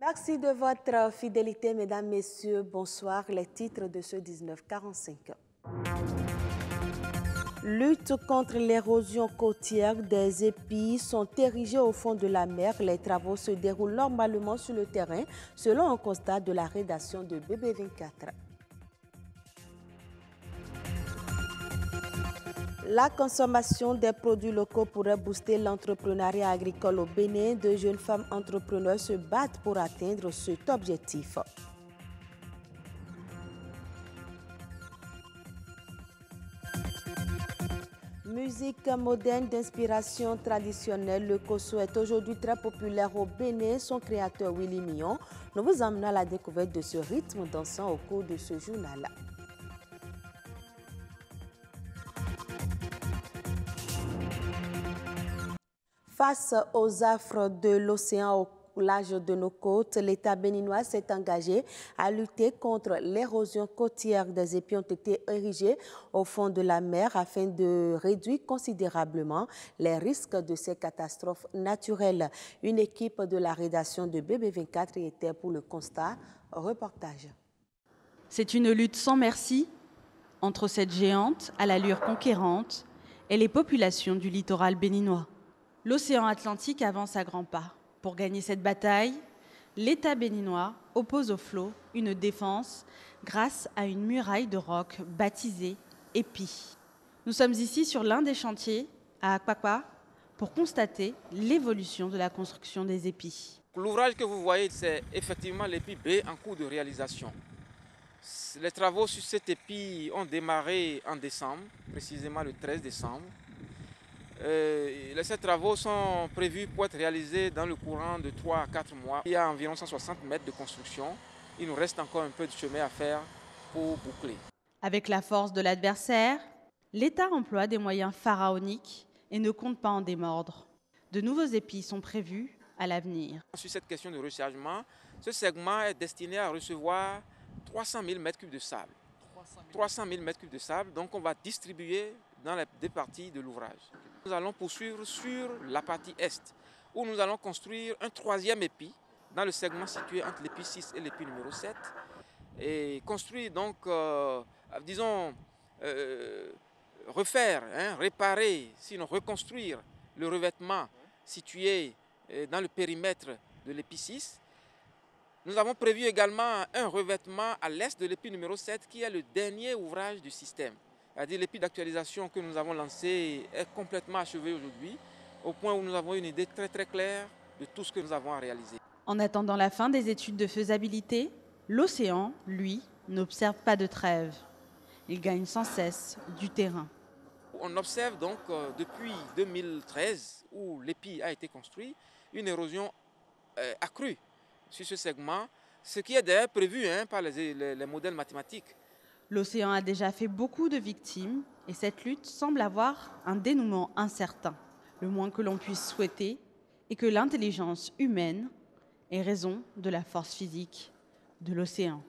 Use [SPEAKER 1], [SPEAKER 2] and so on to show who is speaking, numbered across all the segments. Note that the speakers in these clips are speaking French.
[SPEAKER 1] Merci de votre fidélité, mesdames, messieurs. Bonsoir. Les titres de ce 19h45. Lutte contre l'érosion côtière des épis sont érigés au fond de la mer. Les travaux se déroulent normalement sur le terrain, selon un constat de la rédaction de BB24. La consommation des produits locaux pourrait booster l'entrepreneuriat agricole au Bénin. De jeunes femmes entrepreneurs se battent pour atteindre cet objectif. Musique moderne d'inspiration traditionnelle, le Kosso est aujourd'hui très populaire au Bénin. Son créateur Willy Mion nous vous emmenons à la découverte de ce rythme dansant au cours de ce journal. Face aux affres de l'océan au large de nos côtes, l'État béninois s'est engagé à lutter contre l'érosion côtière. Des épis ont été érigés au fond de la mer afin de réduire considérablement les risques de ces catastrophes naturelles. Une équipe de la rédaction de BB24 y était pour le constat. Reportage.
[SPEAKER 2] C'est une lutte sans merci entre cette géante à l'allure conquérante et les populations du littoral béninois. L'océan Atlantique avance à grands pas. Pour gagner cette bataille, l'État béninois oppose au flot une défense grâce à une muraille de roc baptisée Épi. Nous sommes ici sur l'un des chantiers à Akpakpa pour constater l'évolution de la construction des épis.
[SPEAKER 3] L'ouvrage que vous voyez, c'est effectivement l'épi B en cours de réalisation. Les travaux sur cet épi ont démarré en décembre, précisément le 13 décembre. Ces travaux sont prévus pour être réalisés dans le courant de 3 à 4 mois. Il y a environ 160 mètres de construction. Il nous reste encore un peu de chemin à faire pour boucler. Avec
[SPEAKER 2] la force de l'adversaire, l'État emploie des moyens pharaoniques et ne compte pas en démordre. De nouveaux épis sont prévus à l'avenir.
[SPEAKER 3] Sur cette question de rechargement, ce segment est destiné à recevoir 300 000 m3 de sable. 300 000 m3 de sable, donc on va distribuer dans les deux parties de l'ouvrage. Nous allons poursuivre sur la partie est, où nous allons construire un troisième épi dans le segment situé entre l'épi 6 et l'épi numéro 7. Et construire donc, refaire, réparer, sinon reconstruire le revêtement situé dans le périmètre de l'épi 6. Nous avons prévu également un revêtement à l'est de l'épi numéro 7 qui est le dernier ouvrage du système. C'est-à-dire l'épi d'actualisation que nous avons lancé est complètement achevé aujourd'hui, au point où nous avons une idée très très claire de tout ce que nous avons à réaliser.
[SPEAKER 2] En attendant la fin des études de faisabilité, l'océan, lui, n'observe pas de trêve. Il gagne sans cesse du terrain.
[SPEAKER 3] On observe donc depuis 2013, où l'épi a été construit, une érosion accrue sur ce segment, ce qui est d'ailleurs prévu par les modèles mathématiques.
[SPEAKER 2] L'océan a déjà fait beaucoup de victimes et cette lutte semble avoir un dénouement incertain. Le moins que l'on puisse souhaiter est que l'intelligence humaine ait raison de la force physique de l'océan.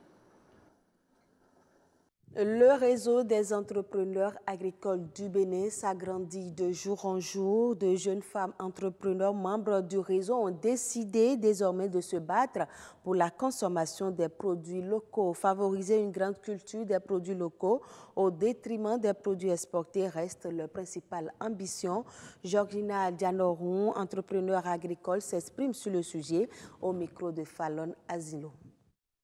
[SPEAKER 1] Le réseau des entrepreneurs agricoles du Bénin s'agrandit de jour en jour. De jeunes femmes entrepreneurs membres du réseau ont décidé désormais de se battre pour la consommation des produits locaux. Favoriser une grande culture des produits locaux au détriment des produits exportés reste leur principale ambition. Georgina Dianoron, entrepreneur agricole, s'exprime sur le sujet au micro de Fallon Asilo.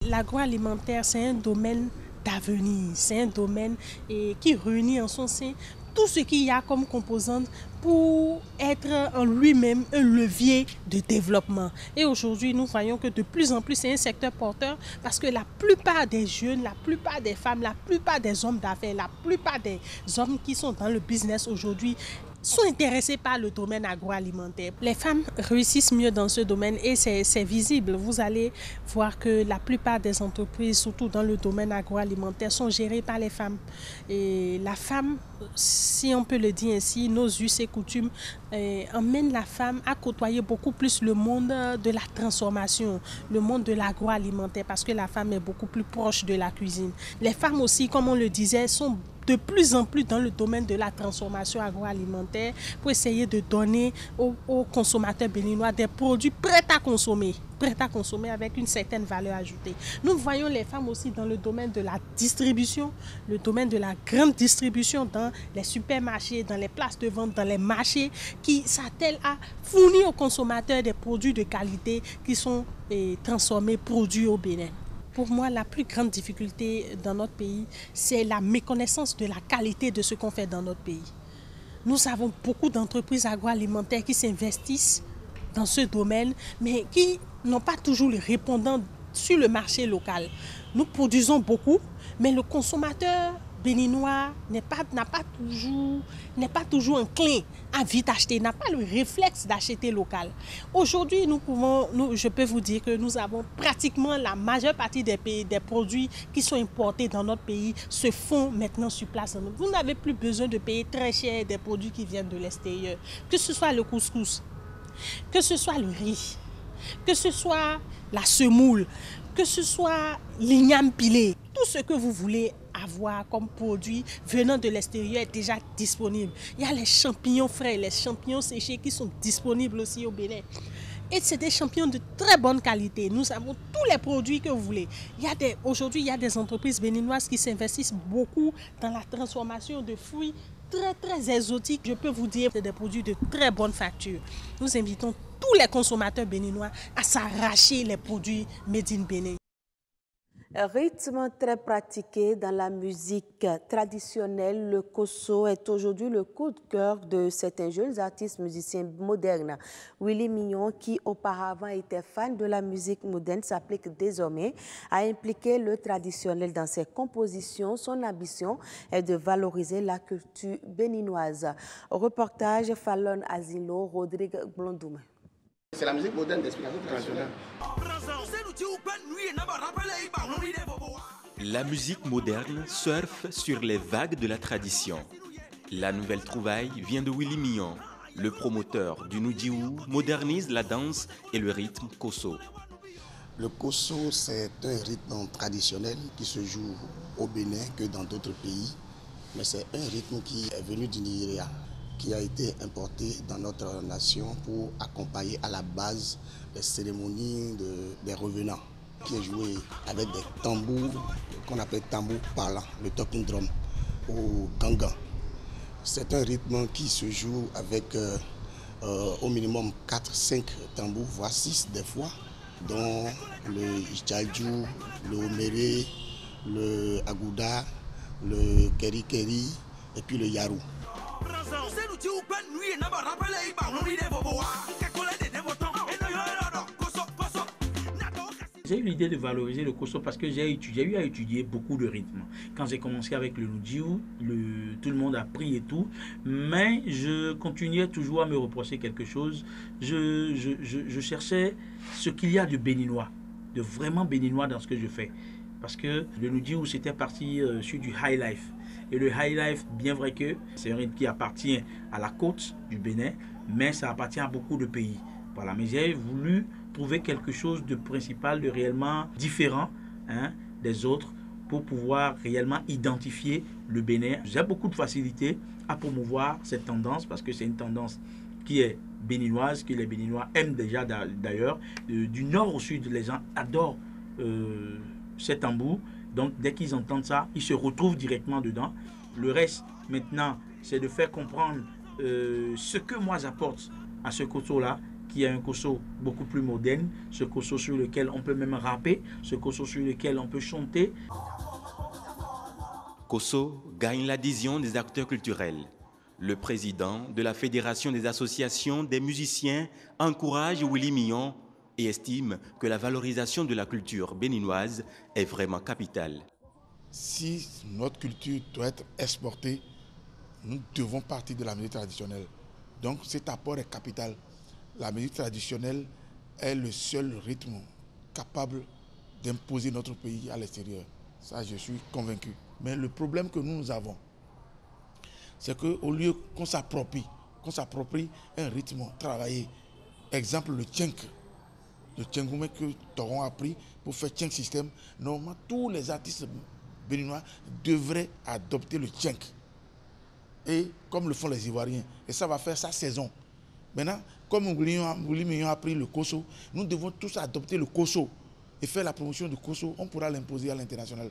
[SPEAKER 4] L'agroalimentaire, c'est un domaine d'avenir, c'est un domaine qui réunit en son sein tout ce qu'il y a comme composante pour être en lui-même un levier de développement. Et aujourd'hui, nous voyons que de plus en plus, c'est un secteur porteur parce que la plupart des jeunes, la plupart des femmes, la plupart des hommes d'affaires, la plupart des hommes qui sont dans le business aujourd'hui sont intéressés par le domaine agroalimentaire. Les femmes réussissent mieux dans ce domaine et c'est visible. Vous allez voir que la plupart des entreprises, surtout dans le domaine agroalimentaire, sont gérées par les femmes. Et la femme, si on peut le dire ainsi, nos us et coutumes emmènent la femme à côtoyer beaucoup plus le monde de la transformation, le monde de l'agroalimentaire, parce que la femme est beaucoup plus proche de la cuisine. Les femmes aussi, comme on le disait, sont de plus en plus dans le domaine de la transformation agroalimentaire pour essayer de donner aux consommateurs béninois des produits prêts à consommer. prêt à consommer avec une certaine valeur ajoutée. Nous voyons les femmes aussi dans le domaine de la distribution, le domaine de la grande distribution dans les supermarchés, dans les places de vente, dans les marchés, qui s'attellent à fournir aux consommateurs des produits de qualité qui sont transformés, produits au Bénin. Pour moi, la plus grande difficulté dans notre pays, c'est la méconnaissance de la qualité de ce qu'on fait dans notre pays. Nous avons beaucoup d'entreprises agroalimentaires qui s'investissent dans ce domaine, mais qui n'ont pas toujours les répondants sur le marché local. Nous produisons beaucoup, mais le consommateur béninois n'est pas toujours enclin à vite acheter, n'a pas le réflexe d'acheter local. Aujourd'hui, je peux vous dire que nous avons pratiquement la majeure partie des produits qui sont importés dans notre pays se font maintenant sur place. Vous n'avez plus besoin de payer très cher des produits qui viennent de l'extérieur, que ce soit le couscous, que ce soit le riz, que ce soit la semoule, que ce soit l'igname pilé, tout ce que vous voulez avoir comme produit venant de l'extérieur est déjà disponible. Il y a les champignons frais, les champignons séchés qui sont disponibles aussi au Bénin. Et c'est des champignons de très bonne qualité. Nous avons tous les produits que vous voulez. Aujourd'hui, il y a des entreprises béninoises qui s'investissent beaucoup dans la transformation de fruits très, très exotiques. Je peux vous dire que c'est des produits de très bonne facture. Nous invitons tous les consommateurs béninois à s'arracher les produits made in Bénin.
[SPEAKER 1] Rythme très pratiqué dans la musique traditionnelle, le kosso est aujourd'hui le coup de cœur de certains jeunes artistes musiciens modernes. Willy Mignon, qui auparavant était fan de la musique moderne, s'applique désormais à impliquer le traditionnel dans ses compositions. Son ambition est de valoriser la culture béninoise. Reportage Fallon Asilo, Rodrigue Blondoum.
[SPEAKER 5] C'est la musique moderne d'inspiration traditionnelle.
[SPEAKER 6] La musique moderne surfe sur les vagues de la tradition. La nouvelle trouvaille vient de Willy Mignon. Le promoteur du Nudiou modernise la danse et le rythme kosso.
[SPEAKER 5] Le kosso, c'est un rythme traditionnel qui se joue au Bénin que dans d'autres pays. Mais c'est un rythme qui est venu du Nigeria, qui a été importé dans notre nation pour accompagner à la base les cérémonies des revenants, qui est joué avec des tambours qu'on appelle tambours parlants, le talking drum ou gangan. C'est un rythme qui se joue avec au minimum 4-5 tambours, voire 6 des fois, dont le Ichalju, le Omere, le Agouda, le Keri-Keri et puis le Yarou.
[SPEAKER 7] J'ai eu l'idée de valoriser le kosso parce que j'ai eu à étudier beaucoup de rythmes. Quand j'ai commencé avec le Nudiou, tout le monde a pris et tout, mais je continuais toujours à me reprocher quelque chose. Je cherchais ce qu'il y a de béninois, de vraiment béninois dans ce que je fais. Parce que le Nudiou, c'était parti sur du high life. Et le high life, bien vrai que c'est un rythme qui appartient à la côte du Bénin, mais ça appartient à beaucoup de pays. Voilà, mais j'ai voulu trouver quelque chose de principal, de réellement différent des autres pour pouvoir réellement identifier le Bénin. J'ai beaucoup de facilité à promouvoir cette tendance parce que c'est une tendance qui est béninoise, que les Béninois aiment déjà d'ailleurs. Du nord au sud, les gens adorent ces tambours. Donc, dès qu'ils entendent ça, ils se retrouvent directement dedans. Le reste, maintenant, c'est de faire comprendre ce que moi j'apporte à ce kosso-là, qui est un kosso beaucoup plus moderne, ce kosso sur lequel on peut même rapper, ce kosso sur lequel on peut chanter.
[SPEAKER 6] Kosso gagne l'adhésion des acteurs culturels. Le président de la Fédération des associations des musiciens encourage Willy Mignon et estime que la valorisation de la culture béninoise est vraiment capitale.
[SPEAKER 8] Si notre culture doit être exportée, nous devons partir de la musique traditionnelle. Donc cet apport est capital. La musique traditionnelle est le seul rythme capable d'imposer notre pays à l'extérieur. Ça, je suis convaincu. Mais le problème que nous avons, c'est qu'au lieu qu'on s'approprie un rythme travaillé, exemple le tchenk, le tchengoumé que t'auront appris pour faire tchenk système, normalement tous les artistes béninois devraient adopter le tchenk. Et comme le font les Ivoiriens. Et ça va faire sa saison. Maintenant, comme Oulimignon a pris le Kosso, nous devons tous adopter le Kosso et faire la promotion du Kosso. On pourra l'imposer à l'international.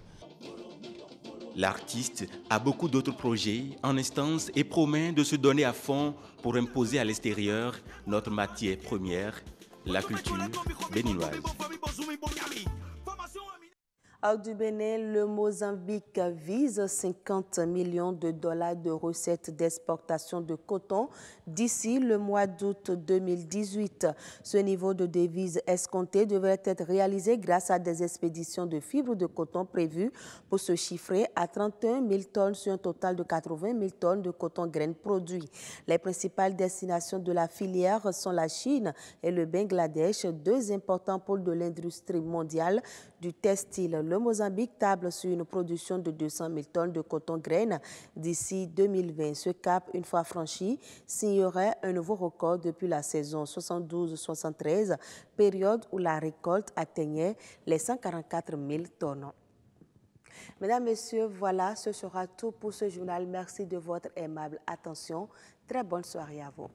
[SPEAKER 6] L'artiste a beaucoup d'autres projets en instance et promet de se donner à fond pour imposer à l'extérieur notre matière première, la culture béninoise.
[SPEAKER 1] Hors du Bénin, le Mozambique vise 50 millions de dollars de recettes d'exportation de coton d'ici le mois d'août 2018. Ce niveau de devise escompté devrait être réalisé grâce à des expéditions de fibres de coton prévues pour se chiffrer à 31 000 tonnes sur un total de 80 000 tonnes de coton graines produits. Les principales destinations de la filière sont la Chine et le Bangladesh, deux importants pôles de l'industrie mondiale du textile. Le Mozambique table sur une production de 200 000 tonnes de coton graines d'ici 2020. Ce cap, une fois franchi, signerait un nouveau record depuis la saison 72-73, période où la récolte atteignait les 144 000 tonnes. Mesdames, Messieurs, voilà, ce sera tout pour ce journal. Merci de votre aimable attention. Très bonne soirée à vous.